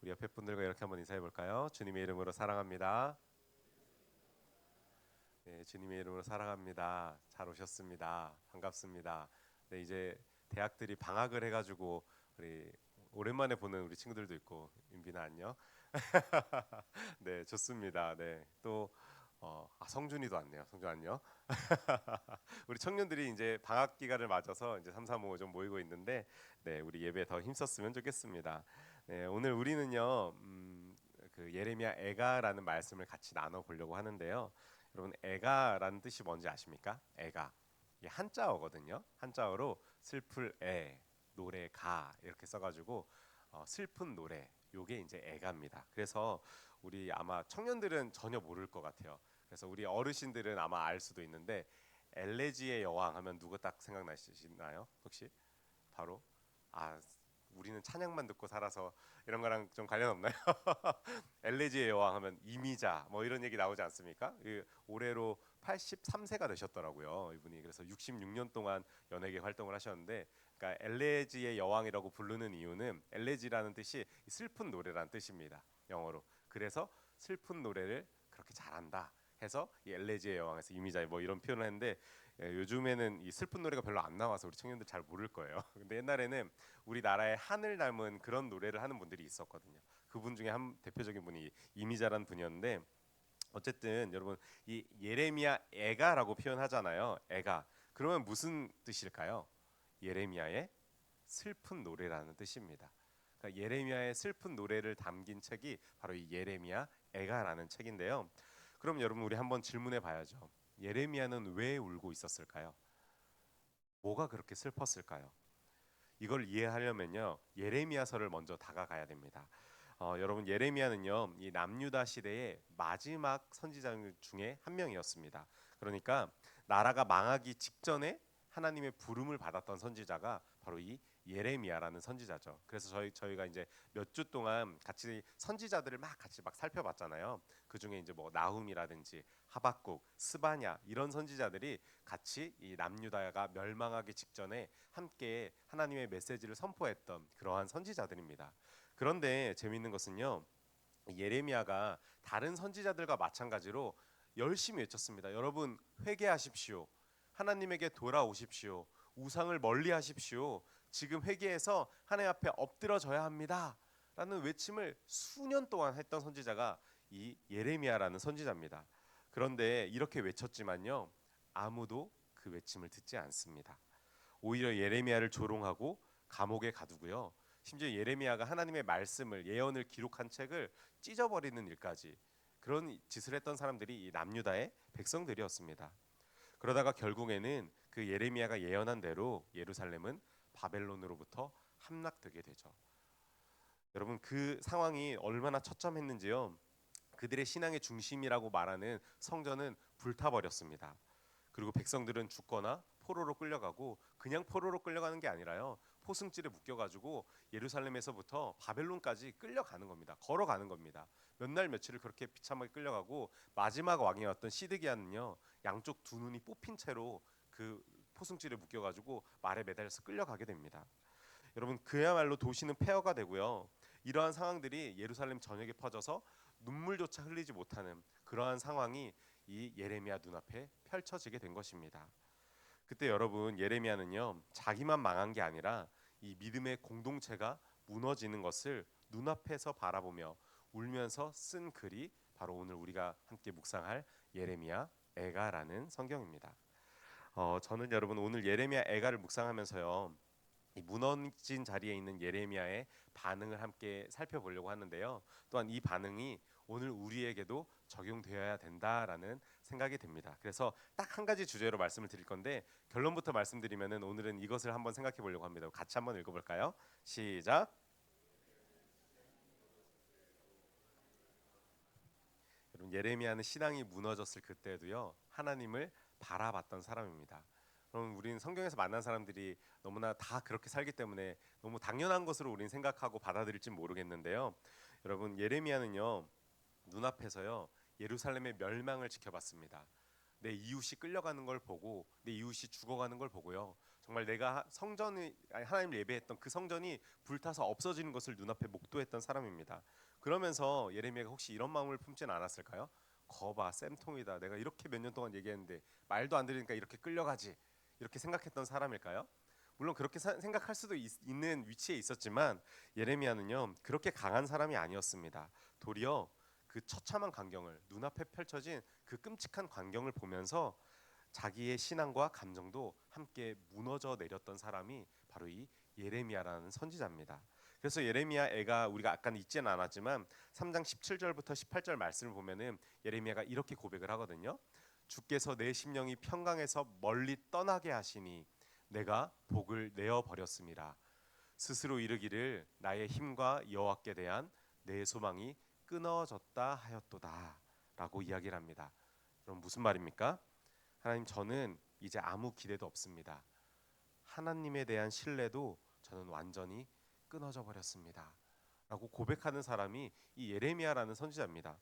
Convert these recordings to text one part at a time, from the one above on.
우리 옆에 분들과 이렇게 한번 인사해 볼까요? 주님의 이름으로 사랑합니다. 네, 주님의 이름으로 사랑합니다. 잘 오셨습니다. 반갑습니다. 네, 이제 대학들이 방학을 해가지고 우리 오랜만에 보는 우리 친구들도 있고, 윤빈아 안녕. 네, 좋습니다. 네, 또 성준이도 왔네요. 성준 안녕. 우리 청년들이 이제 방학 기간을 맞아서 이제 삼삼오오 좀 모이고 있는데, 네, 우리 예배 더 힘썼으면 좋겠습니다. 네, 오늘 우리는요, 그 예레미야 애가라는 말씀을 같이 나눠 보려고 하는데요. 여러분, 애가라는 뜻이 뭔지 아십니까? 애가 이게 한자어거든요. 한자어로 슬플 애, 노래 가 이렇게 써가지고 슬픈 노래, 요게 이제 애가입니다. 그래서 우리 아마 청년들은 전혀 모를 것 같아요. 그래서 우리 어르신들은 아마 알 수도 있는데, 엘레지의 여왕 하면 누구 딱 생각나시나요? 혹시 바로 아 우리는 찬양만 듣고 살아서 이런 거랑 좀 관련 없나요? 엘레지의 여왕 하면 이미자 뭐 이런 얘기 나오지 않습니까? 올해로 83세가 되셨더라고요, 이분이. 그래서 66년 동안 연예계 활동을 하셨는데, 그러니까 엘레지의 여왕이라고 부르는 이유는 엘레지라는 뜻이 슬픈 노래라는 뜻입니다, 영어로. 그래서 슬픈 노래를 그렇게 잘한다 해서 이 엘레지의 여왕에서 이미자 뭐 이런 표현을 했는데, 요즘에는 이 슬픈 노래가 별로 안 나와서 우리 청년들 잘 모를 거예요. 근데 옛날에는 우리나라의 한을 닮은 그런 노래를 하는 분들이 있었거든요. 그분 중에 한 대표적인 분이 이미자라는 분이었는데, 어쨌든 여러분, 이 예레미야 애가라고 표현하잖아요. 애가. 그러면 무슨 뜻일까요? 예레미야의 슬픈 노래라는 뜻입니다. 그러니까 예레미야의 슬픈 노래를 담긴 책이 바로 이 예레미야 애가라는 책인데요. 그럼 여러분, 우리 한번 질문해 봐야죠. 예레미야는 왜 울고 있었을까요? 뭐가 그렇게 슬펐을까요? 이걸 이해하려면요, 예레미야서를 먼저 다가가야 됩니다. 여러분, 예레미야는요, 이 남유다 시대의 마지막 선지자 중에 한 명이었습니다. 그러니까 나라가 망하기 직전에 하나님의 부름을 받았던 선지자가 바로 이 예레미야라는 선지자죠. 그래서 저희가 이제 몇 주 동안 같이 선지자들을 막 같이 막 살펴봤잖아요. 그 중에 이제 뭐 나훔이라든지 하박국, 스바냐 이런 선지자들이 같이 이 남유다가 멸망하기 직전에 함께 하나님의 메시지를 선포했던 그러한 선지자들입니다. 그런데 재미있는 것은요, 예레미야가 다른 선지자들과 마찬가지로 열심히 외쳤습니다. 여러분, 회개하십시오. 하나님에게 돌아오십시오. 우상을 멀리하십시오. 지금 회개해서 하나님 앞에 엎드러져야 합니다. 라는 외침을 수년 동안 했던 선지자가 이 예레미야라는 선지자입니다. 그런데 이렇게 외쳤지만요, 아무도 그 외침을 듣지 않습니다. 오히려 예레미야를 조롱하고 감옥에 가두고요. 심지어 예레미야가 하나님의 말씀을, 예언을 기록한 책을 찢어버리는 일까지, 그런 짓을 했던 사람들이 이 남유다의 백성들이었습니다. 그러다가 결국에는 그 예레미야가 예언한 대로 예루살렘은 바벨론으로부터 함락되게 되죠. 여러분, 그 상황이 얼마나 처참했는지요. 그들의 신앙의 중심이라고 말하는 성전은 불타버렸습니다. 그리고 백성들은 죽거나 포로로 끌려가고, 그냥 포로로 끌려가는 게 아니라요, 포승줄에 묶여가지고 예루살렘에서부터 바벨론까지 끌려가는 겁니다. 걸어가는 겁니다. 몇 날 며칠을 그렇게 비참하게 끌려가고, 마지막 왕이었던 시드기야는요, 양쪽 두 눈이 뽑힌 채로 그 포승줄에 묶여가지고 말에 매달려서 끌려가게 됩니다. 여러분, 그야말로 도시는 폐허가 되고요, 이러한 상황들이 예루살렘 전역에 퍼져서 눈물조차 흘리지 못하는 그러한 상황이 이 예레미야 눈앞에 펼쳐지게 된 것입니다. 그때 여러분, 예레미야는요, 자기만 망한 게 아니라 이 믿음의 공동체가 무너지는 것을 눈앞에서 바라보며 울면서 쓴 글이 바로 오늘 우리가 함께 묵상할 예레미야 애가라는 성경입니다. 저는 여러분, 오늘 예레미야 애가를 묵상하면서요, 이 무너진 자리에 있는 예레미야의 반응을 함께 살펴보려고 하는데요. 또한 이 반응이 오늘 우리에게도 적용되어야 된다라는 생각이 듭니다. 그래서 딱 한 가지 주제로 말씀을 드릴 건데, 결론부터 말씀드리면은 오늘은 이것을 한번 생각해 보려고 합니다. 같이 한번 읽어볼까요? 시작. 여러분, 예레미야는 신앙이 무너졌을 그때도요, 하나님을 바라봤던 사람입니다. 그럼 우리는 성경에서 만난 사람들이 너무나 다 그렇게 살기 때문에 너무 당연한 것으로 우리는 생각하고 받아들일지 모르겠는데요. 여러분, 예레미야는요, 눈앞에서요, 예루살렘의 멸망을 지켜봤습니다. 내 이웃이 끌려가는 걸 보고, 내 이웃이 죽어가는 걸 보고요, 정말 내가 성전이 아니, 하나님을 예배했던 그 성전이 불타서 없어지는 것을 눈앞에 목도했던 사람입니다. 그러면서 예레미야가 혹시 이런 마음을 품진 않았을까요? 거봐 쌤통이다. 내가 이렇게 몇 년 동안 얘기했는데 말도 안 들으니까 이렇게 끌려가지. 이렇게 생각했던 사람일까요? 물론 그렇게 생각할 수도 있는 위치에 있었지만 예레미야는요 그렇게 강한 사람이 아니었습니다. 도리어 그 처참한 광경을 눈앞에 펼쳐진 그 끔찍한 광경을 보면서 자기의 신앙과 감정도 함께 무너져 내렸던 사람이 바로 이 예레미야라는 선지자입니다. 그래서 예레미야 애가 우리가 아까 읽지는 않았지만 3장 17절부터 18절 말씀을 보면은 예레미야가 이렇게 고백을 하거든요. 주께서 내 심령이 평강에서 멀리 떠나게 하시니 내가 복을 내어 버렸습니다. 스스로 이르기를 나의 힘과 여호와께 대한 내 소망이 끊어졌다 하였도다라고 이야기를 합니다. 그럼 무슨 말입니까? 하나님 저는 이제 아무 기대도 없습니다. 하나님에 대한 신뢰도 저는 완전히 끊어져 버렸습니다. 라고 고백하는 사람이 이 예레미야라는 선지자입니다.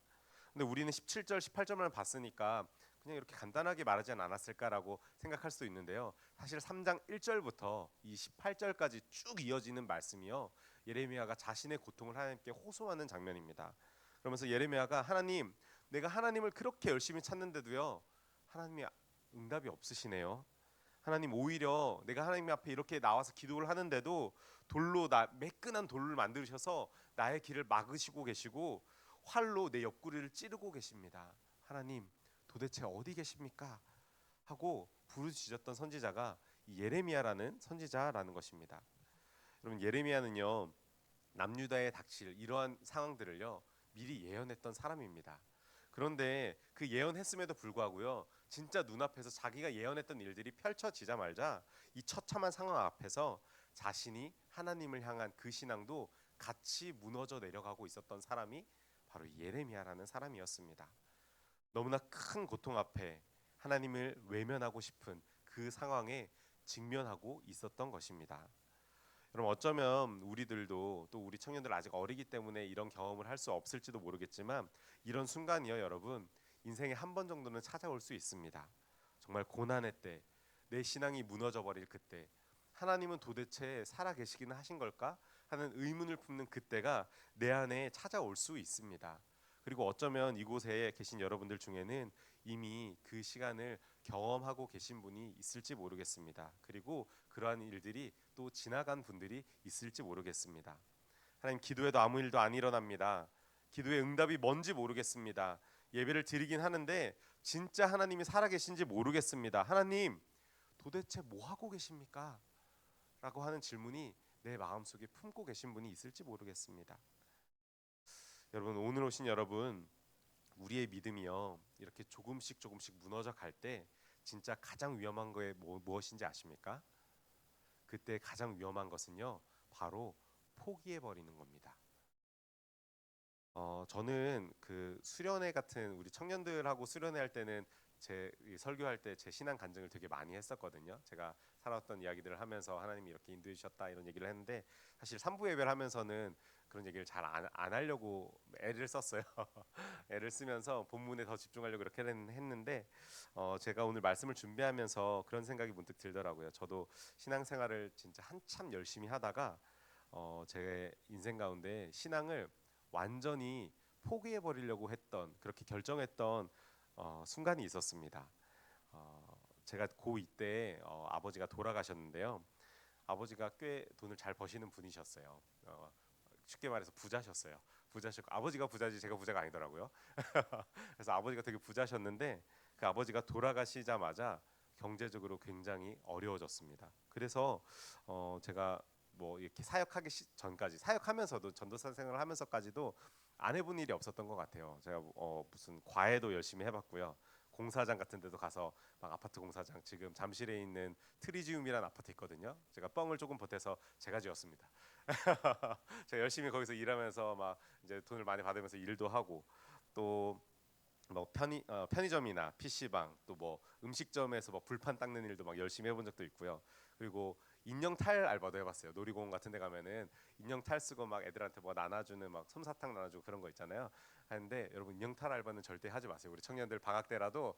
근데 우리는 17절, 18절만 봤으니까 그냥 이렇게 간단하게 말하지 않았을까라고 생각할 수도 있는데요. 사실 3장 1절부터 이 18절까지 쭉 이어지는 말씀이요. 예레미야가 자신의 고통을 하나님께 호소하는 장면입니다. 그러면서 예레미야가 하나님, 내가 하나님을 그렇게 열심히 찾는데도요. 하나님이 응답이 없으시네요. 하나님 오히려 내가 하나님 앞에 이렇게 나와서 기도를 하는데도 돌로 나 매끈한 돌을 만드셔서 나의 길을 막으시고 계시고 활로 내 옆구리를 찌르고 계십니다. 하나님 도대체 어디 계십니까? 하고 부르짖었던 선지자가 예레미야라는 선지자라는 것입니다. 여러분 예레미야는요 남유다에 닥칠 이러한 상황들을요 미리 예언했던 사람입니다. 그런데 그 예언했음에도 불구하고요 진짜 눈앞에서 자기가 예언했던 일들이 펼쳐지자마자 이 처참한 상황 앞에서 자신이 하나님을 향한 그 신앙도 같이 무너져 내려가고 있었던 사람이 바로 예레미야라는 사람이었습니다. 너무나 큰 고통 앞에 하나님을 외면하고 싶은 그 상황에 직면하고 있었던 것입니다. 그럼 어쩌면 우리들도 또 우리 청년들 아직 어리기 때문에 이런 경험을 할 수 없을지도 모르겠지만 이런 순간이요 여러분 인생에 한 번 정도는 찾아올 수 있습니다. 정말 고난의 때, 내 신앙이 무너져 버릴 그때, 하나님은 도대체 살아 계시기는 하신 걸까 하는 의문을 품는 그때가 내 안에 찾아올 수 있습니다. 그리고 어쩌면 이곳에 계신 여러분들 중에는 이미 그 시간을 경험하고 계신 분이 있을지 모르겠습니다. 그리고 그러한 일들이 또 지나간 분들이 있을지 모르겠습니다. 하나님 기도해도 아무 일도 안 일어납니다. 기도의 응답이 뭔지 모르겠습니다. 예배를 드리긴 하는데 진짜 하나님이 살아계신지 모르겠습니다. 하나님 도대체 뭐 하고 계십니까? 라고 하는 질문이 내 마음속에 품고 계신 분이 있을지 모르겠습니다. 여러분 오늘 오신 여러분 우리의 믿음이요 이렇게 조금씩 조금씩 무너져 갈 때 진짜 가장 위험한 거에 무엇인지 아십니까? 그때 가장 위험한 것은요 바로 포기해 버리는 겁니다. 저는 그 수련회 같은 우리 청년들하고 수련회 할 때는 이 설교할 때 제 신앙 간증을 되게 많이 했었거든요. 제가 살아왔던 이야기들을 하면서 하나님이 이렇게 인도해 주셨다 이런 얘기를 했는데 사실 3부 예배를 하면서는 그런 얘기를 잘 안 하려고 애를 썼어요. 애를 쓰면서 본문에 더 집중하려고 그렇게 했는데 제가 오늘 말씀을 준비하면서 그런 생각이 문득 들더라고요. 저도 신앙생활을 진짜 한참 열심히 하다가 제 인생 가운데 신앙을 완전히 포기해 버리려고 했던 그렇게 결정했던 순간이 있었습니다. 제가 고2 때 아버지가 돌아가셨는데요. 아버지가 꽤 돈을 잘 버시는 분이셨어요. 쉽게 말해서 부자셨어요. 부자셨고 아버지가 부자지 제가 부자가 아니더라고요. 그래서 아버지가 되게 부자셨는데 그 아버지가 돌아가시자마자 경제적으로 굉장히 어려워졌습니다. 그래서 제가 뭐 이렇게 사역하기 전까지 사역하면서도 전도사 생활을 하면서까지도 안 해본 일이 없었던 것 같아요. 제가 무슨 과외도 열심히 해봤고요. 공사장 같은 데도 가서 막 아파트 공사장 지금 잠실에 있는 트리지움이라는 아파트 있거든요. 제가 뻥을 조금 보태서 제가 지었습니다. 제가 열심히 거기서 일하면서 막 이제 돈을 많이 받으면서 일도 하고 또 뭐 편의점이나 PC방 또 뭐 음식점에서 뭐 불판 닦는 일도 막 열심히 해본 적도 있고요. 그리고 인형 탈 알바도 해봤어요. 놀이공원 같은 데 가면은 인형 탈 쓰고 막 애들한테 뭐 나눠주는 막 솜사탕 나눠주고 그런 거 있잖아요. 하는데 여러분 인형 탈 알바는 절대 하지 마세요. 우리 청년들 방학 때라도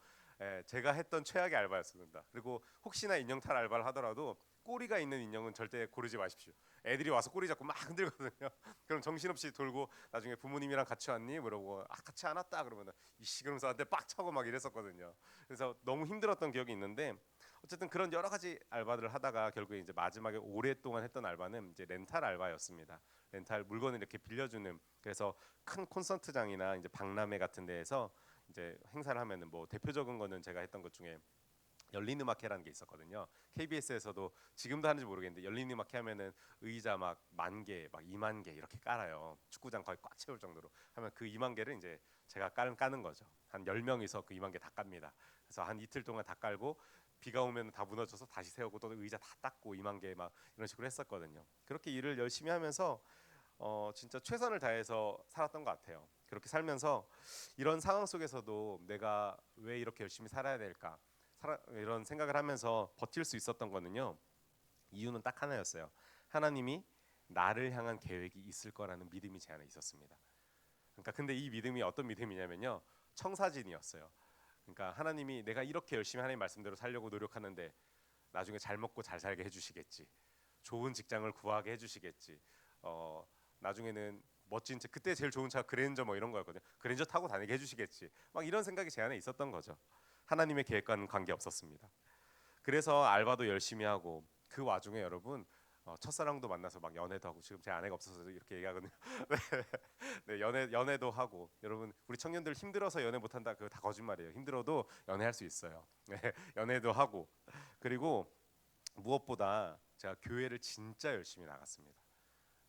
제가 했던 최악의 알바였습니다. 그리고 혹시나 인형 탈 알바를 하더라도 꼬리가 있는 인형은 절대 고르지 마십시오. 애들이 와서 꼬리 잡고 막 흔들거든요. 그럼 정신없이 돌고 나중에 부모님이랑 같이 왔니? 물어보고 같이 안 왔다 그러면 이씨 그러면서 한테 빡 차고 막 이랬었거든요. 그래서 너무 힘들었던 기억이 있는데 어쨌든 그런 여러 가지 알바들을 하다가 결국에 이제 마지막에 오랫동안 했던 알바는 이제 렌탈 알바였습니다. 렌탈 물건을 이렇게 빌려주는 그래서 큰 콘서트장이나 이제 박람회 같은 데에서 이제 행사를 하면은 뭐 대표적인 거는 제가 했던 것 중에 열린음악회라는 게 있었거든요. KBS에서도 지금도 하는지 모르겠는데 열린음악회 하면은 의자 막 10,000개, 막 20,000개 이렇게 깔아요. 축구장 거의 꽉 채울 정도로 하면 그 20,000개를 이제 제가 까는 거죠. 한 10명이서 그 20,000개 다 깝니다. 그래서 한 이틀 동안 다 깔고 비가 오면 다 무너져서 다시 세우고 또 의자 다 닦고 20,000개 막 이런 식으로 했었거든요. 그렇게 일을 열심히 하면서 진짜 최선을 다해서 살았던 것 같아요. 그렇게 살면서 이런 상황 속에서도 내가 왜 이렇게 열심히 살아야 될까? 이런 생각을 하면서 버틸 수 있었던 거는요. 이유는 딱 하나였어요. 하나님이 나를 향한 계획이 있을 거라는 믿음이 제 안에 있었습니다. 그러니까 근데 이 믿음이 어떤 믿음이냐면요. 청사진이었어요. 그러니까 하나님이 내가 이렇게 열심히 하나님 말씀대로 살려고 노력하는데 나중에 잘 먹고 잘 살게 해주시겠지. 좋은 직장을 구하게 해주시겠지. 나중에는 멋진 차 그때 제일 좋은 차 그랜저 뭐 이런 거였거든요. 그랜저 타고 다니게 해주시겠지. 막 이런 생각이 제 안에 있었던 거죠. 하나님의 계획과는 관계 없었습니다. 그래서 알바도 열심히 하고 그 와중에 여러분 첫사랑도 만나서 막 연애도 하고 지금 제 아내가 없어서 이렇게 얘기하거든요. 네, 연애도 하고 여러분 우리 청년들 힘들어서 연애 못한다 그거 다 거짓말이에요. 힘들어도 연애할 수 있어요. 네, 연애도 하고 그리고 무엇보다 제가 교회를 진짜 열심히 나갔습니다.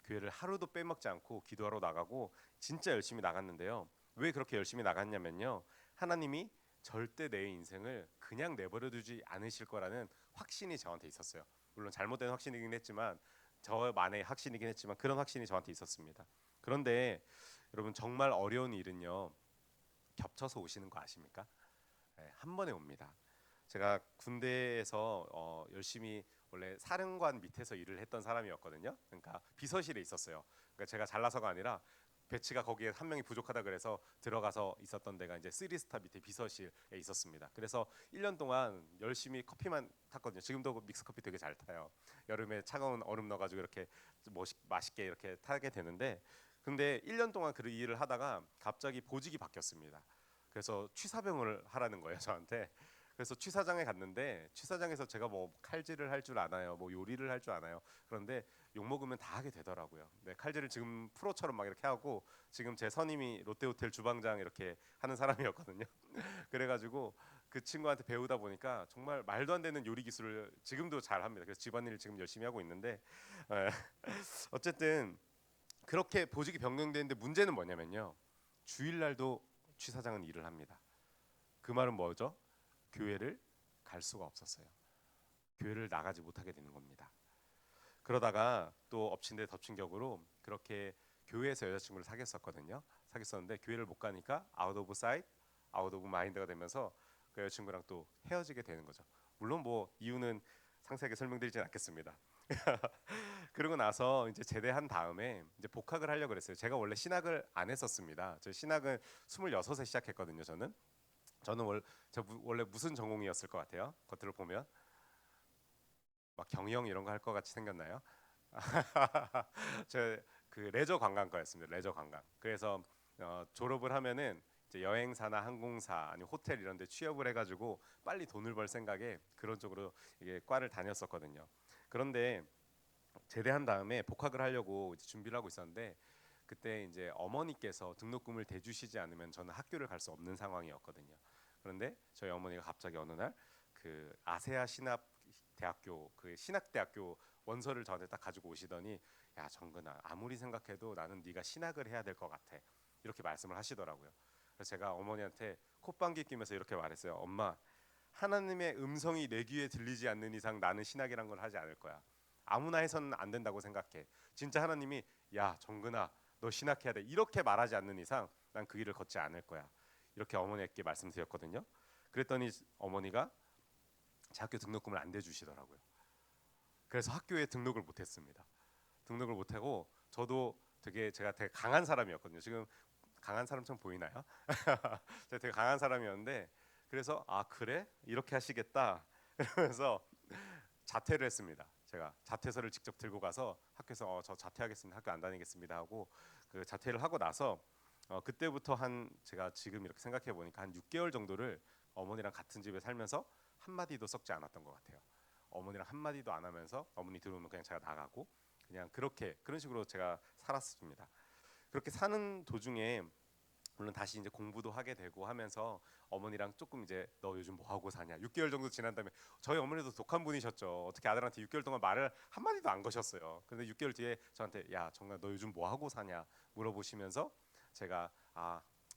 교회를 하루도 빼먹지 않고 기도하러 나가고 진짜 열심히 나갔는데요. 왜 그렇게 열심히 나갔냐면요. 하나님이 절대 내 인생을 그냥 내버려 두지 않으실 거라는 확신이 저한테 있었어요. 물론 잘못된 확신이긴 했지만 저만의 확신이긴 했지만 그런 확신이 저한테 있었습니다. 그런데 여러분 정말 어려운 일은요. 겹쳐서 오시는 거 아십니까? 네, 한 번에 옵니다. 제가 군대에서 열심히 원래 사령관 밑에서 일을 했던 사람이었거든요. 그러니까 비서실에 있었어요. 그러니까 제가 잘나서가 아니라 배치가 거기에 한 명이 부족하다 그래서 들어가서 있었던 데가 이제 3스타 밑에 비서실에 있었습니다. 그래서 1년 동안 열심히 커피만 탔거든요. 지금도 믹스 커피 되게 잘 타요. 여름에 차가운 얼음 넣어가지고 이렇게 맛있게 이렇게 타게 되는데, 근데 1년 동안 그 일을 하다가 갑자기 보직이 바뀌었습니다. 그래서 취사병을 하라는 거예요 저한테. 그래서 취사장에 갔는데 취사장에서 제가 뭐 칼질을 할 줄 아나요, 뭐 요리를 할 줄 아나요. 그런데 욕 먹으면 다 하게 되더라고요. 네, 칼질을 지금 프로처럼 막 이렇게 하고 지금 제 선임이 롯데호텔 주방장 이렇게 하는 사람이었거든요. 그래가지고 그 친구한테 배우다 보니까 정말 말도 안 되는 요리 기술을 지금도 잘 합니다. 그래서 집안일을 지금 열심히 하고 있는데 에, 어쨌든 그렇게 보직이 변경되는데 문제는 뭐냐면요. 주일날도 취사장은 일을 합니다. 그 말은 뭐죠? 교회를 갈 수가 없었어요. 교회를 나가지 못하게 되는 겁니다. 그러다가 또 엎친 데 덮친 격으로 그렇게 교회에서 여자친구를 사귀었었거든요. 사귀었었는데 교회를 못 가니까 아웃 오브 사이트, 아웃 오브 마인드가 되면서 그 여자친구랑 또 헤어지게 되는 거죠. 물론 뭐 이유는 상세하게 설명드리진 않겠습니다. 그러고 나서 이제 제대한 다음에 이제 복학을 하려고 그랬어요. 제가 원래 신학을 안 했었습니다. 저 신학을 26에 시작했거든요. 저는 원래 무슨 전공이었을 것 같아요? 겉으로 보면 막 경영 이런 거 할 것 같이 생겼나요? 저그 레저 관광과였습니다. 레저 관광. 그래서 졸업을 하면은 이제 여행사나 항공사 아니면 호텔 이런 데 취업을 해가지고 빨리 돈을 벌 생각에 그런 쪽으로 이게 과를 다녔었거든요. 그런데 제대한 다음에 복학을 하려고 이제 준비를 하고 있었는데 그때 이제 어머니께서 등록금을 대주시지 않으면 저는 학교를 갈 수 없는 상황이었거든요. 그런데 저희 어머니가 갑자기 어느 날 그 아세아 신합 대학교 그 신학대학교 원서를 저한테 딱 가지고 오시더니 야 정근아 아무리 생각해도 나는 네가 신학을 해야 될 것 같아 이렇게 말씀을 하시더라고요. 그래서 제가 어머니한테 콧방귀 뀌면서 이렇게 말했어요. 엄마 하나님의 음성이 내 귀에 들리지 않는 이상 나는 신학이란 걸 하지 않을 거야. 아무나 해서는 안 된다고 생각해. 진짜 하나님이 야 정근아 너 신학해야 돼 이렇게 말하지 않는 이상 난 그 길을 걷지 않을 거야. 이렇게 어머니께 말씀드렸거든요. 그랬더니 어머니가 제 학교 등록금을 안 대주시더라고요. 그래서 학교에 등록을 못했습니다. 등록을 못하고 저도 제가 되게 강한 사람이었거든요. 지금 강한 사람처럼 보이나요? 제가 되게 강한 사람이었는데 그래서 아 그래 이렇게 하시겠다 그러면서 자퇴를 했습니다. 제가 자퇴서를 직접 들고 가서 학교에서 저 자퇴하겠습니다. 학교 안 다니겠습니다 하고 그 자퇴를 하고 나서 그때부터 한 제가 지금 이렇게 생각해 보니까 한 6개월 정도를 어머니랑 같은 집에 살면서 한 마디도 섞지 않았던 것 같아요. 어머니랑 한 마디도 안 하면서 어머니 들어오면 그냥 제가 나가고 그냥 그런 식으로 제가 살았습니다. 그렇게 사는 도중에 물론 다시 이제 공부도 하게 되고 하면서 어머니랑 조금 이제 너 요즘 뭐 하고 사냐 6개월 정도 지난 다음에 저희 어머니도 독한 분이셨죠. 어떻게 아들한테 6개월 동안 말을 한 마디도 안 거셨어요. 근데 6개월 뒤에 저한테 야 정말 너 요즘 뭐 하고 사냐 물어보시면서 제가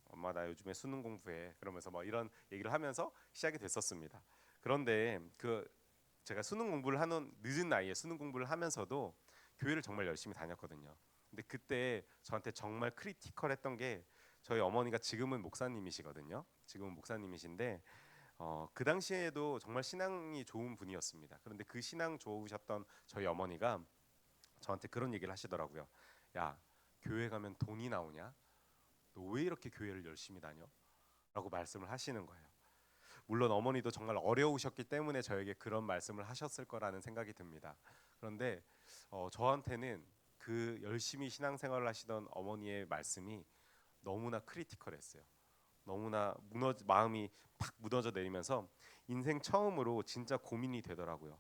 엄마 나 요즘에 수능 공부해 그러면서 뭐 이런 얘기를 하면서 시작이 됐었습니다. 그런데 제가 수능 공부를 하는 늦은 나이에 수능 공부를 하면서도 교회를 정말 열심히 다녔거든요. 근데 그때 저한테 정말 크리티컬했던 게 저희 어머니가 지금은 목사님이시거든요. 지금은 목사님이신데 그 당시에도 정말 신앙이 좋은 분이었습니다. 그런데 그 신앙 좋으셨던 저희 어머니가 저한테 그런 얘기를 하시더라고요. 야, 교회 가면 돈이 나오냐? 너 왜 이렇게 교회를 열심히 다녀? 라고 말씀을 하시는 거예요. 물론 어머니도 정말 어려우셨기 때문에 저에게 그런 말씀을 하셨을 거라는 생각이 듭니다. 그런데 저한테는 그 열심히 신앙생활을 하시던 어머니의 말씀이 너무나 크리티컬했어요. 너무나 마음이 팍 무너져 내리면서 인생 처음으로 진짜 고민이 되더라고요.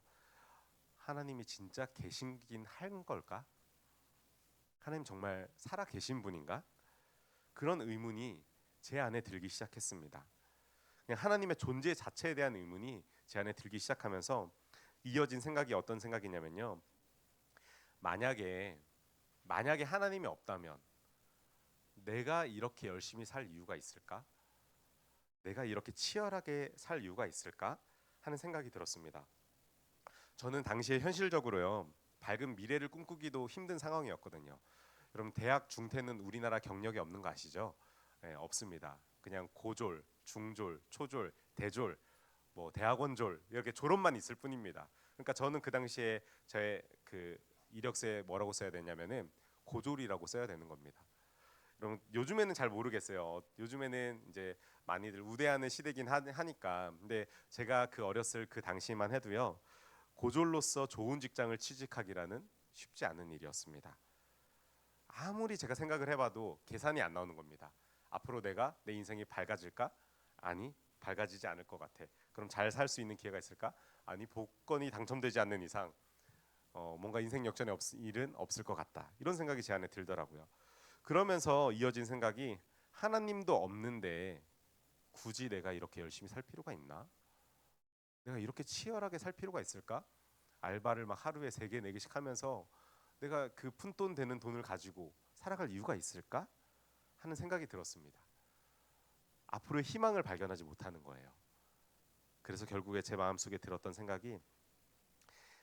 하나님이 진짜 계신긴 한 걸까? 하나님 정말 살아 계신 분인가? 그런 의문이 제 안에 들기 시작했습니다. 그냥 하나님의 존재 자체에 대한 의문이 제 안에 들기 시작하면서 이어진 생각이 어떤 생각이냐면요. 만약에 하나님이 없다면 내가 이렇게 열심히 살 이유가 있을까? 내가 이렇게 치열하게 살 이유가 있을까? 하는 생각이 들었습니다. 저는 당시에 현실적으로요. 밝은 미래를 꿈꾸기도 힘든 상황이었거든요. 여러분 대학 중퇴는 우리나라 경력이 없는 거 아시죠? 네, 없습니다. 그냥 고졸, 중졸, 초졸, 대졸, 뭐 대학원졸 이렇게 졸업만 있을 뿐입니다. 그러니까 저는 그 당시에 제 그 이력서에 뭐라고 써야 되냐면은 고졸이라고 써야 되는 겁니다. 여러분 요즘에는 잘 모르겠어요. 요즘에는 이제 많이들 우대하는 시대긴 하니까. 근데 제가 그 어렸을 그 당시만 해도요. 고졸로서 좋은 직장을 취직하기라는 쉽지 않은 일이었습니다. 아무리 제가 생각을 해봐도 계산이 안 나오는 겁니다. 앞으로 내 인생이 밝아질까? 아니, 밝아지지 않을 것 같아. 그럼 잘 살 수 있는 기회가 있을까? 아니, 복권이 당첨되지 않는 이상 뭔가 인생 역전의 일은 없을 것 같다. 이런 생각이 제 안에 들더라고요. 그러면서 이어진 생각이 하나님도 없는데 굳이 내가 이렇게 열심히 살 필요가 있나? 내가 이렇게 치열하게 살 필요가 있을까? 알바를 막 하루에 3개, 4개씩 하면서 내가 그 푼돈 되는 돈을 가지고 살아갈 이유가 있을까? 하는 생각이 들었습니다. 앞으로의 희망을 발견하지 못하는 거예요. 그래서 결국에 제 마음속에 들었던 생각이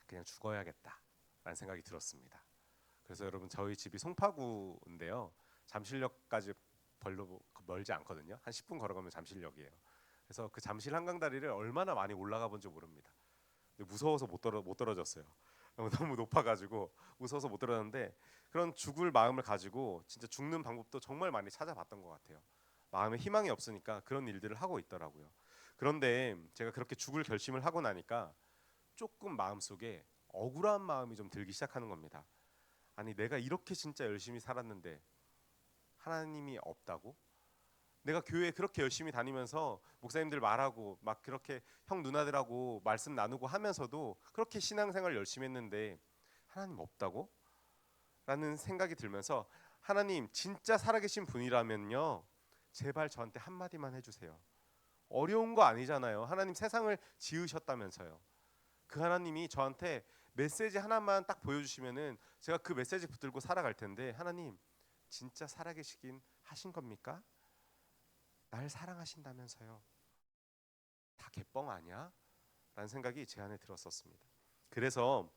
그냥 죽어야겠다라는 생각이 들었습니다. 그래서 여러분 저희 집이 송파구인데요. 잠실역까지 별로 멀지 않거든요. 한 10분 걸어가면 잠실역이에요. 그래서 그 잠실 한강다리를 얼마나 많이 올라가 본지 모릅니다. 근데 무서워서 못 떨어졌어요. 너무 높아가지고 무서워서 못 떨어졌는데 그런 죽을 마음을 가지고 진짜 죽는 방법도 정말 많이 찾아봤던 것 같아요. 마음에 희망이 없으니까 그런 일들을 하고 있더라고요. 그런데 제가 그렇게 죽을 결심을 하고 나니까 조금 마음속에 억울한 마음이 좀 들기 시작하는 겁니다. 아니 내가 이렇게 진짜 열심히 살았는데 하나님이 없다고? 내가 교회에 그렇게 열심히 다니면서 목사님들 말하고 막 그렇게 형 누나들하고 말씀 나누고 하면서도 그렇게 신앙생활 열심히 했는데 하나님 없다고? 라는 생각이 들면서 하나님 진짜 살아계신 분이라면요 제발 저한테 한마디만 해주세요. 어려운 거 아니잖아요. 하나님 세상을 지으셨다면서요. 그 하나님이 저한테 메시지 하나만 딱 보여주시면은 제가 그 메시지 붙들고 살아갈 텐데 하나님 진짜 살아계시긴 하신 겁니까? 날 사랑하신다면서요. 다 개뻥 아니야? 라는 생각이 제 안에 들었었습니다. 그래서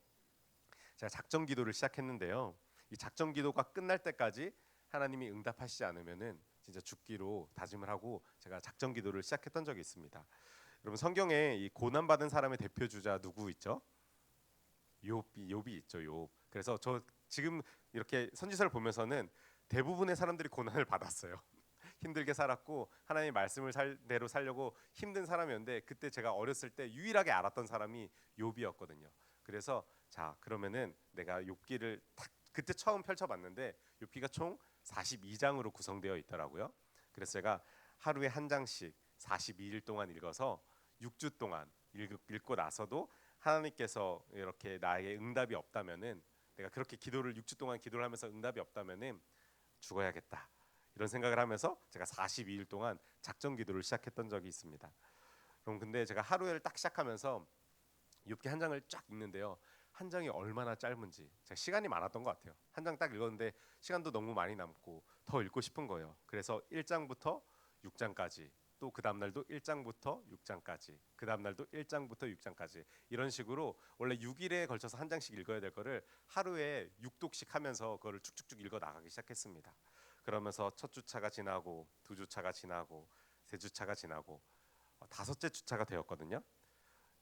제가 작정 기도를 시작했는데요. 이 작정 기도가 끝날 때까지 하나님이 응답하시지 않으면은 진짜 죽기로 다짐을 하고 제가 작정 기도를 시작했던 적이 있습니다. 여러분 성경에 이 고난 받은 사람의 대표 주자 누구 있죠? 욥이 있죠. 욥. 그래서 저 지금 이렇게 선지서를 보면서는 대부분의 사람들이 고난을 받았어요. 힘들게 살았고 하나님의 말씀을 대로 살려고 힘든 사람이었는데 그때 제가 어렸을 때 유일하게 알았던 사람이 욥이었거든요. 그래서 자 그러면은 내가 욥기를 딱 그때 처음 펼쳐봤는데 욥기가 총 42장으로 구성되어 있더라고요. 그래서 제가 하루에 한 장씩 42일 동안 읽어서 6주 동안 읽고 나서도 하나님께서 이렇게 나에게 응답이 없다면은 내가 그렇게 기도를 6주 동안 기도를 하면서 응답이 없다면은 죽어야겠다. 이런 생각을 하면서 제가 42일 동안 작정 기도를 시작했던 적이 있습니다. 그럼 근데 제가 하루에를 딱 시작하면서 욥기 한 장을 쫙 읽는데요. 한 장이 얼마나 짧은지 제가 시간이 많았던 것 같아요. 한 장 딱 읽었는데 시간도 너무 많이 남고 더 읽고 싶은 거예요. 그래서 1장부터 6장까지 또 그 다음 날도 1장부터 6장까지 그 다음 날도 1장부터 6장까지 이런 식으로 원래 6일에 걸쳐서 한 장씩 읽어야 될 거를 하루에 6독씩 하면서 그거를 쭉쭉쭉 읽어 나가기 시작했습니다. 그러면서 첫 주차가 지나고 두 주차가 지나고 세 주차가 지나고 다섯째 주차가 되었거든요.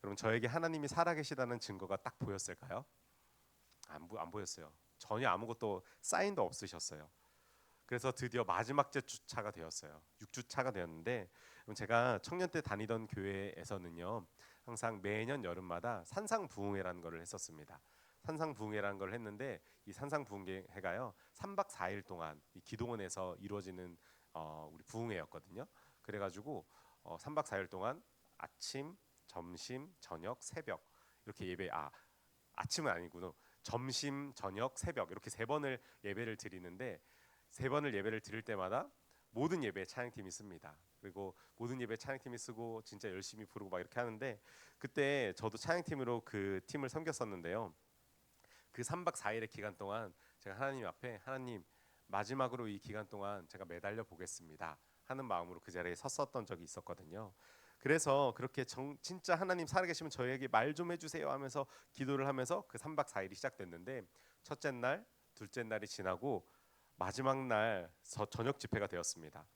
여러분 저에게 하나님이 살아계시다는 증거가 딱 보였을까요? 안 보였어요. 전혀 아무것도 사인도 없으셨어요. 그래서 드디어 마지막 주차가 되었어요. 6주차가 되었는데 제가 청년 때 다니던 교회에서는요. 항상 매년 여름마다 산상부흥회라는 것을 했었습니다. 산상부흥회라는 걸 했는데 이 산상부흥회가요. 3박 4일 동안 이 기도원에서 이루어지는 우리 부흥회였거든요. 그래가지고 3박 4일 동안 아침, 점심, 저녁, 새벽 이렇게 아침은 아니구나. 점심, 저녁, 새벽 이렇게 세 번을 예배를 드리는데 세 번을 예배를 드릴 때마다 모든 예배에 찬양팀이 씁니다. 그리고 모든 예배 찬양팀이 쓰고 진짜 열심히 부르고 막 이렇게 하는데 그때 저도 찬양팀으로 그 팀을 섬겼었는데요. 그 3박 4일의 기간 동안 제가 하나님 앞에 하나님 마지막으로 이 기간 동안 제가 매달려 보겠습니다 하는 마음으로 그 자리에 섰었던 적이 있었거든요. 그래서 그렇게 진짜 하나님 살아계시면 저에게 말 좀 해주세요 하면서 기도를 하면서 그 3박 4일이 시작됐는데 첫째 날, 둘째 날이 지나고 마지막 날 저녁 집회가 되었습니다.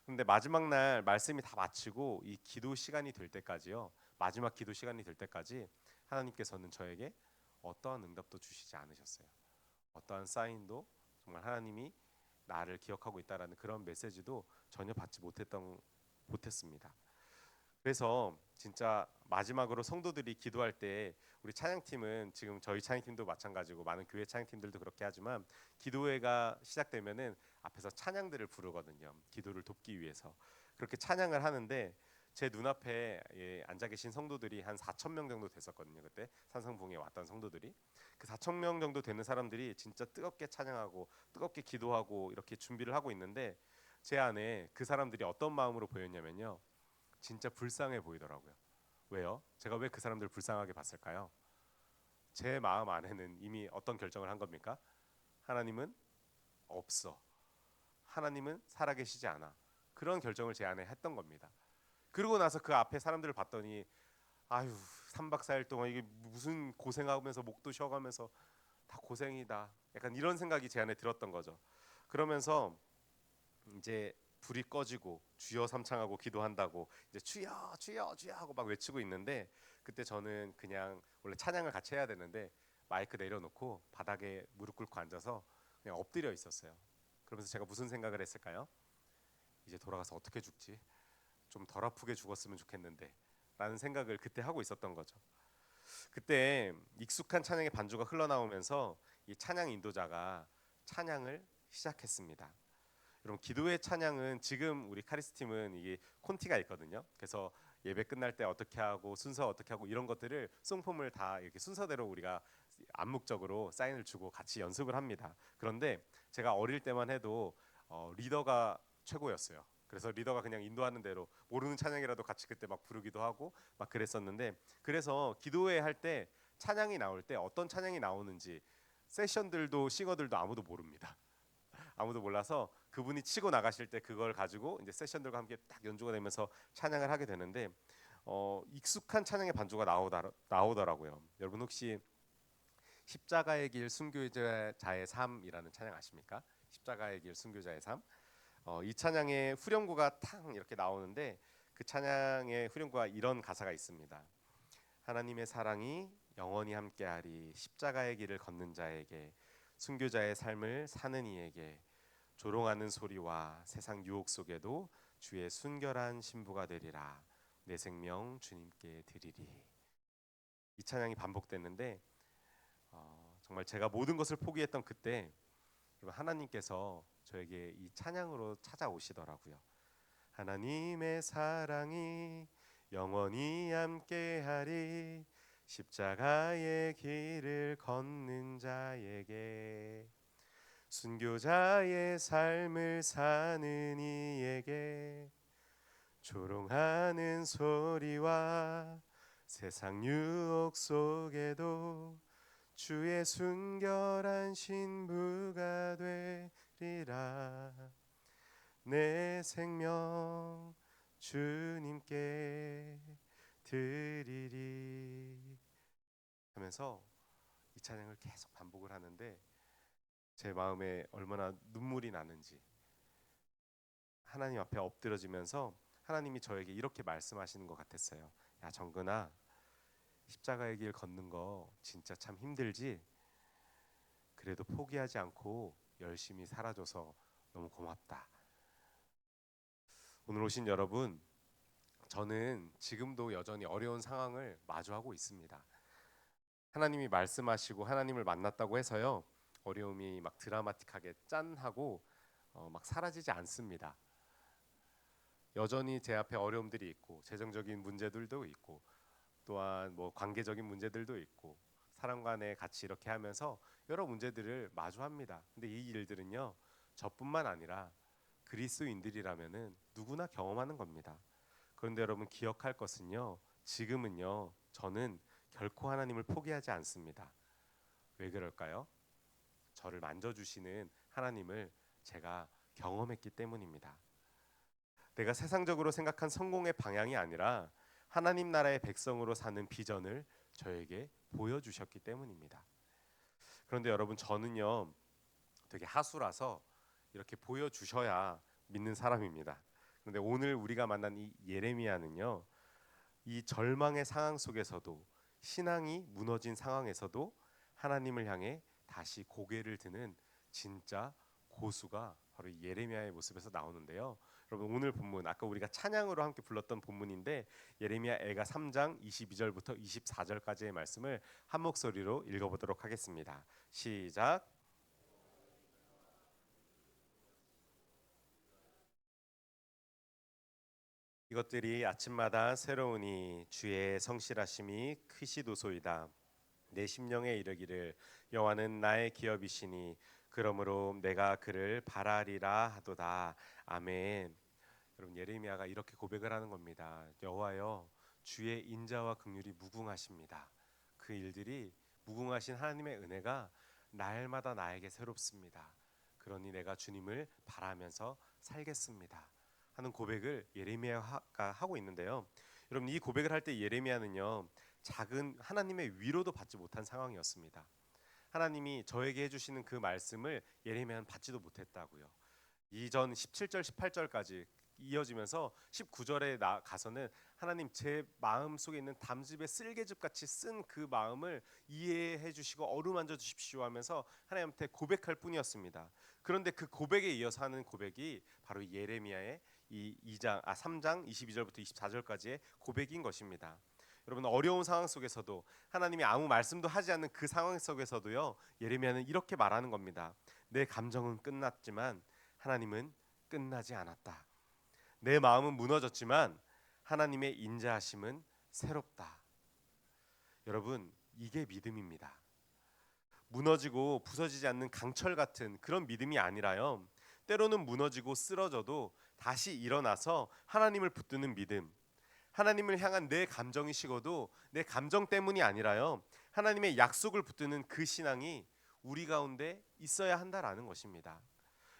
근데 마지막 날 말씀이 다 마치고 이 기도 시간이 될 때까지요. 마지막 기도 시간이 될 때까지 하나님께서는 저에게 어떠한 응답도 주시지 않으셨어요. 어떠한 사인도 정말 하나님이 나를 기억하고 있다라는 그런 메시지도 전혀 받지 못했습니다. 그래서 진짜 마지막으로 성도들이 기도할 때 우리 찬양팀은 지금 저희 찬양팀도 마찬가지고 많은 교회 찬양팀들도 그렇게 하지만 기도회가 시작되면은 앞에서 찬양들을 부르거든요. 기도를 돕기 위해서 그렇게 찬양을 하는데 제 눈앞에 앉아 계신 성도들이 한 4천 명 정도 됐었거든요. 그때 산성봉에 왔던 성도들이 그 4천 명 정도 되는 사람들이 진짜 뜨겁게 찬양하고 뜨겁게 기도하고 이렇게 준비를 하고 있는데 제 안에 그 사람들이 어떤 마음으로 보였냐면요. 진짜 불쌍해 보이더라고요. 왜요? 제가 왜 그 사람들을 불쌍하게 봤을까요? 제 마음 안에는 이미 어떤 결정을 한 겁니까? 하나님은 없어. 하나님은 살아계시지 않아. 그런 결정을 제 안에 했던 겁니다. 그러고 나서 그 앞에 사람들을 봤더니 아유 3박 4일 동안 이게 무슨 고생하면서 목도 쉬어가면서 다 고생이다. 약간 이런 생각이 제 안에 들었던 거죠. 그러면서 이제 불이 꺼지고 주여 삼창하고 기도한다고 이제 주여 주여 주여 하고 막 외치고 있는데 그때 저는 그냥 원래 찬양을 같이 해야 되는데 마이크 내려놓고 바닥에 무릎 꿇고 앉아서 그냥 엎드려 있었어요. 그러면서 제가 무슨 생각을 했을까요? 이제 돌아가서 어떻게 죽지? 좀 덜 아프게 죽었으면 좋겠는데 라는 생각을 그때 하고 있었던 거죠. 그때 익숙한 찬양의 반주가 흘러나오면서 이 찬양 인도자가 찬양을 시작했습니다. 여러분 기도의 찬양은 지금 우리 카리스 팀은 이게 콘티가 있거든요. 그래서 예배 끝날 때 어떻게 하고 순서 어떻게 하고 이런 것들을 송폼을 다 이렇게 순서대로 우리가 암묵적으로 사인을 주고 같이 연습을 합니다. 그런데 제가 어릴 때만 해도 리더가 최고였어요. 그래서 리더가 그냥 인도하는 대로 모르는 찬양이라도 같이 그때 막 부르기도 하고 막 그랬었는데 그래서 기도회 할 때 찬양이 나올 때 어떤 찬양이 나오는지 세션들도 싱어들도 아무도 모릅니다. 아무도 몰라서 그분이 치고 나가실 때 그걸 가지고 이제 세션들과 함께 딱 연주가 되면서 찬양을 하게 되는데 익숙한 찬양의 반주가 나오더라고요. 여러분 혹시 십자가의 길 순교자의 삶이라는 찬양 아십니까? 십자가의 길 순교자의 삶. 이 찬양의 후렴구가 탕 이렇게 나오는데 그 찬양의 후렴구가 이런 가사가 있습니다. 하나님의 사랑이 영원히 함께하리 십자가의 길을 걷는 자에게 순교자의 삶을 사는 이에게 조롱하는 소리와 세상 유혹 속에도 주의 순결한 신부가 되리라 내 생명 주님께 드리리. 이 찬양이 반복됐는데 정말 제가 모든 것을 포기했던 그때 여러분 하나님께서 저에게 이 찬양으로 찾아오시더라고요. 하나님의 사랑이 영원히 함께하리 십자가의 길을 걷는 자에게 순교자의 삶을 사는 이에게 조롱하는 소리와 세상 유혹 속에도 주의 순결한 신부가 되리라 내 생명 주님께 드리리 하면서 이 찬양을 계속 반복을 하는데 제 마음에 얼마나 눈물이 나는지 하나님 앞에 엎드려지면서 하나님이 저에게 이렇게 말씀하시는 것 같았어요. 야 정근아, 십자가의 길 걷는 거 진짜 참 힘들지? 그래도 포기하지 않고 열심히 살아줘서 너무 고맙다. 오늘 오신 여러분, 저는 지금도 여전히 어려운 상황을 마주하고 있습니다. 하나님이 말씀하시고 하나님을 만났다고 해서요, 어려움이 막 드라마틱하게 짠하고 막 사라지지 않습니다. 여전히 제 앞에 어려움들이 있고 재정적인 문제들도 있고 또한 뭐 관계적인 문제들도 있고 사람 간에 같이 이렇게 하면서 여러 문제들을 마주합니다. 근데 이 일들은요, 저뿐만 아니라 그리스도인들이라면은 누구나 경험하는 겁니다. 그런데 여러분 기억할 것은요, 지금은요, 저는 결코 하나님을 포기하지 않습니다. 왜 그럴까요? 저를 만져주시는 하나님을 제가 경험했기 때문입니다. 내가 세상적으로 생각한 성공의 방향이 아니라 하나님 나라의 백성으로 사는 비전을 저에게 보여주셨기 때문입니다. 그런데 여러분 저는요 되게 하수라서 이렇게 보여주셔야 믿는 사람입니다. 그런데 오늘 우리가 만난 이 예레미야는요, 이 절망의 상황 속에서도 신앙이 무너진 상황에서도 하나님을 향해 다시 고개를 드는 진짜 고수가 바로 이 예레미야의 모습에서 나오는데요. 여러분 오늘 본문 아까 우리가 찬양으로 함께 불렀던 본문인데 예레미야 애가 3장 22절부터 24절까지의 말씀을 한 목소리로 읽어보도록 하겠습니다. 시작. 이것들이 아침마다 새로우니 주의 성실하심이 크시도소이다. 내 심령에 이르기를 여호와는 나의 기업이시니 그러므로 내가 그를 바라리라 하도다. 아멘. 여러분 예레미야가 이렇게 고백을 하는 겁니다. 여호와여, 주의 인자와 긍휼이 무궁하십니다. 그 일들이 무궁하신 하나님의 은혜가 날마다 나에게 새롭습니다. 그러니 내가 주님을 바라면서 살겠습니다. 하는 고백을 예레미야가 하고 있는데요. 여러분 이 고백을 할 때 예레미야는요, 작은 하나님의 위로도 받지 못한 상황이었습니다. 하나님이 저에게 해주시는 그 말씀을 예레미야는 받지도 못했다고요. 이전 17절 18절까지 이어지면서 19절에 가서는 하나님 제 마음 속에 있는 담즙의 쓸개즙 같이 쓴 그 마음을 이해해 주시고 어루만져 주십시오 하면서 하나님한테 고백할 뿐이었습니다. 그런데 그 고백에 이어서 하는 고백이 바로 예레미야의 이 3장 22절부터 24절까지의 고백인 것입니다. 여러분 어려운 상황 속에서도 하나님이 아무 말씀도 하지 않는 그 상황 속에서도요, 예레미야는 이렇게 말하는 겁니다. 내 감정은 끝났지만 하나님은 끝나지 않았다. 내 마음은 무너졌지만 하나님의 인자하심은 새롭다. 여러분 이게 믿음입니다. 무너지고 부서지지 않는 강철 같은 그런 믿음이 아니라요, 때로는 무너지고 쓰러져도 다시 일어나서 하나님을 붙드는 믿음. 하나님을 향한 내 감정이 식어도 내 감정 때문이 아니라요, 하나님의 약속을 붙드는 그 신앙이 우리 가운데 있어야 한다라는 것입니다.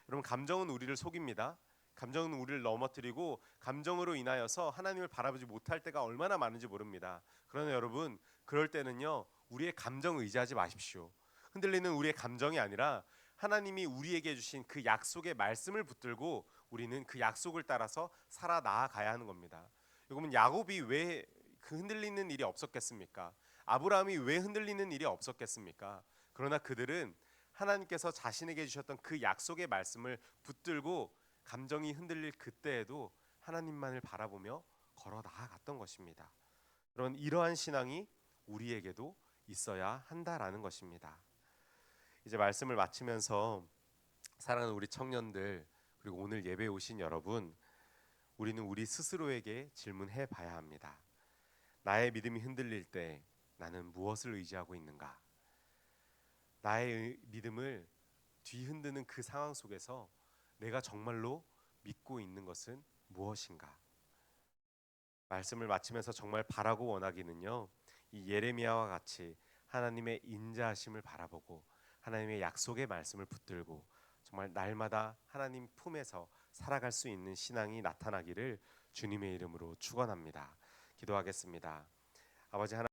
여러분 감정은 우리를 속입니다. 감정은 우리를 넘어뜨리고 감정으로 인하여서 하나님을 바라보지 못할 때가 얼마나 많은지 모릅니다. 그러나 여러분 그럴 때는요, 우리의 감정 의지하지 마십시오. 흔들리는 우리의 감정이 아니라 하나님이 우리에게 주신 그 약속의 말씀을 붙들고 우리는 그 약속을 따라서 살아 나아가야 하는 겁니다. 여러분 야곱이 왜 그 흔들리는 일이 없었겠습니까? 아브라함이 왜 흔들리는 일이 없었겠습니까? 그러나 그들은 하나님께서 자신에게 주셨던 그 약속의 말씀을 붙들고 감정이 흔들릴 그때에도 하나님만을 바라보며 걸어 나아갔던 것입니다. 여러분 이러한 신앙이 우리에게도 있어야 한다라는 것입니다. 이제 말씀을 마치면서 사랑하는 우리 청년들, 그리고 오늘 예배에 오신 여러분, 우리는 우리 스스로에게 질문해 봐야 합니다. 나의 믿음이 흔들릴 때 나는 무엇을 의지하고 있는가? 나의 믿음을 뒤흔드는 그 상황 속에서 내가 정말로 믿고 있는 것은 무엇인가? 말씀을 마치면서 정말 바라고 원하기는요, 이 예레미야와 같이 하나님의 인자하심을 바라보고 하나님의 약속의 말씀을 붙들고 정말 날마다 하나님 품에서 살아갈 수 있는 신앙이 나타나기를 주님의 이름으로 축원합니다. 기도하겠습니다. 아버지 하나님,